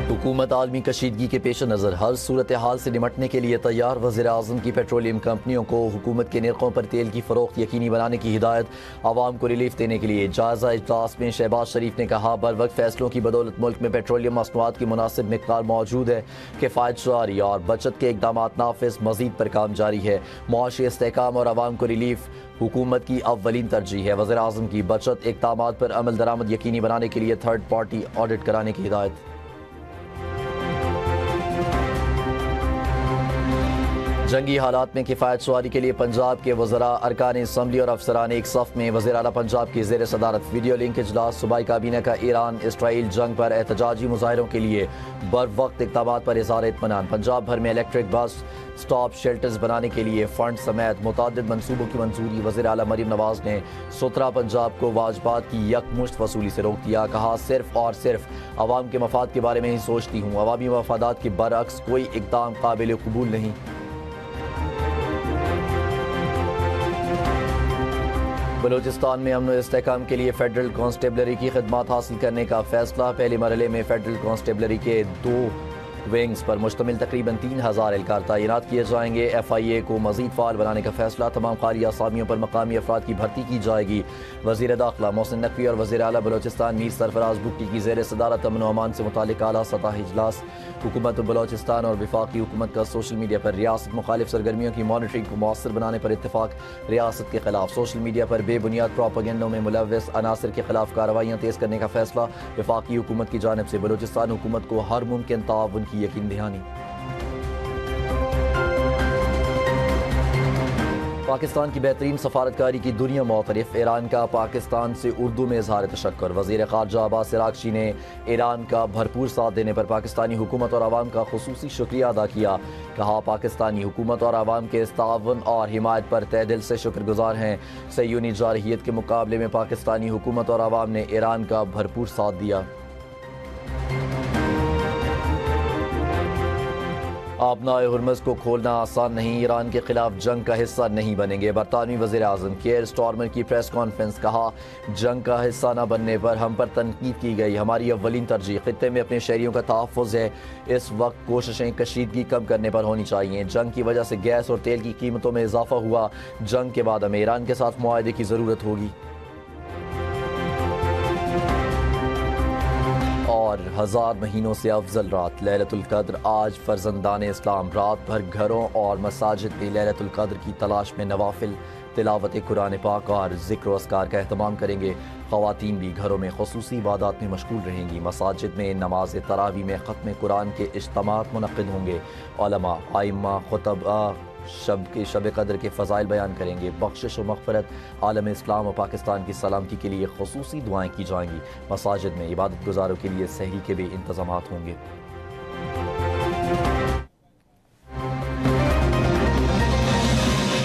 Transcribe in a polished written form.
حکومت عالمی کشیدگی کے پیش نظر ہر صورتحال سے نمٹنے کے لیے تیار، وزیر اعظم کی پیٹرولیم کمپنیوں کو حکومت کے نرخوں پر تیل کی فروخت یقینی بنانے کی ہدایت، عوام کو ریلیف دینے کے لیے جائزہ اجلاس میں شہباز شریف نے کہا بروقت فیصلوں کی بدولت ملک میں پیٹرولیم مصنوعات کی مناسب مقدار موجود ہے، کفایت جاری اور بچت کے اقدامات نافذ، مزید پر کام جاری ہے، معاشی استحکام اور عوام کو ریلیف حکومت کی اولین ترجیح ہے، وزیر اعظم کی بچت اقدامات پر عمل درآمد یقینی بنانے کے لیے تھرڈ پارٹی آڈٹ کرانے کی ہدایت۔ جنگی حالات میں کفایت سواری کے لیے پنجاب کے وزراء، ارکان اسمبلی اور افسران ایک صف میں، وزیر اعلیٰ پنجاب کی زیر صدارت ویڈیو لنک اجلاس، صوبائی کابینہ کا ایران اسرائیل جنگ پر احتجاجی مظاہروں کے لیے بروقت اقدامات پر اظہار اطمینان، پنجاب بھر میں الیکٹرک بس سٹاپ شیلٹرز بنانے کے لیے فنڈ سمیت متعدد منصوبوں کی منظوری، وزیر اعلیٰ مریم نواز نے سترہ پنجاب کو واجبات کی یکمشت وصولی سے روک دیا، کہا صرف اور صرف عوام کے مفاد کے بارے میں ہی سوچتی ہوں، عوامی مفادات کے برعکس کوئی اقدام قابل قبول نہیں۔ بلوچستان میں امن و استحکام کے لیے فیڈرل کانسٹیبلری کی خدمات حاصل کرنے کا فیصلہ، پہلے مرحلے میں فیڈرل کانسٹیبلری کے 2 ونگز پر مشتمل تقریباً 3000 اہلکار تعینات کیے جائیں گے، ایف آئی اے کو مزید فعال بنانے کا فیصلہ، تمام قاری اسامیوں پر مقامی افراد کی بھرتی کی جائے گی، وزیر داخلہ محسن نقوی اور وزیر اعلیٰ بلوچستان میر سرفراز بگٹی کی زیر صدارت امن و امان سے متعلق اعلیٰ سطحی اجلاس، حکومت بلوچستان اور وفاقی حکومت کا سوشل میڈیا پر ریاست مخالف سرگرمیوں کی مانیٹرنگ کو مؤثر بنانے پر اتفاق، ریاست کے خلاف سوشل میڈیا پر بے بنیاد پروپیگنڈوں میں ملوث عناصر کے خلاف کارروائیاں تیز کرنے کا فیصلہ، وفاقی حکومت کی جانب سے بلوچستان حکومت کو ہر ممکن تعاون کی یقین دہانی۔ پاکستان کی بہترین سفارتکاری کی دنیا معترف، ایران کا پاکستان سے اردو میں اظہار تشکر، وزیر خارجہ عباس عراقچی نے ایران کا بھرپور ساتھ دینے پر پاکستانی حکومت اور عوام کا خصوصی شکریہ ادا کیا، کہا پاکستانی حکومت اور عوام کے اس تعاون اور حمایت پر تہ دل سے شکر گزار ہیں، صہیونی جارحیت کے مقابلے میں پاکستانی حکومت اور عوام نے ایران کا بھرپور ساتھ دیا۔ آبنائے ہرمز کو کھولنا آسان نہیں، ایران کے خلاف جنگ کا حصہ نہیں بنیں گے، برطانوی وزیر اعظم کیئر سٹارمر کی پریس کانفرنس، کہا جنگ کا حصہ نہ بننے پر ہم پر تنقید کی گئی، ہماری اولین ترجیح خطے میں اپنے شہریوں کا تحفظ ہے، اس وقت کوششیں کشیدگی کم کرنے پر ہونی چاہیے، جنگ کی وجہ سے گیس اور تیل کی قیمتوں میں اضافہ ہوا، جنگ کے بعد ہمیں ایران کے ساتھ معاہدے کی ضرورت ہوگی۔ اور 1000 مہینوں سے افضل رات لیلۃ القدر، آج فرزندان اسلام رات بھر گھروں اور مساجد میں لیلۃ القدر کی تلاش میں نوافل، تلاوت قرآن پاک اور ذکر و اذکار کا اہتمام کریں گے، خواتین بھی گھروں میں خصوصی عبادات میں مشغول رہیں گی، مساجد میں نماز تراویح میں ختم قرآن کے اجتماعات منعقد ہوں گے، علماء، ائمہ، خطباء شب قدر کے فضائل بیان کریں گے، بخشش و مغفرت، عالم اسلام و پاکستان کی سلامتی کے لیے خصوصی دعائیں کی جائیں گی، مساجد میں عبادت گزاروں کے لیے سحری کے بھی انتظامات ہوں گے۔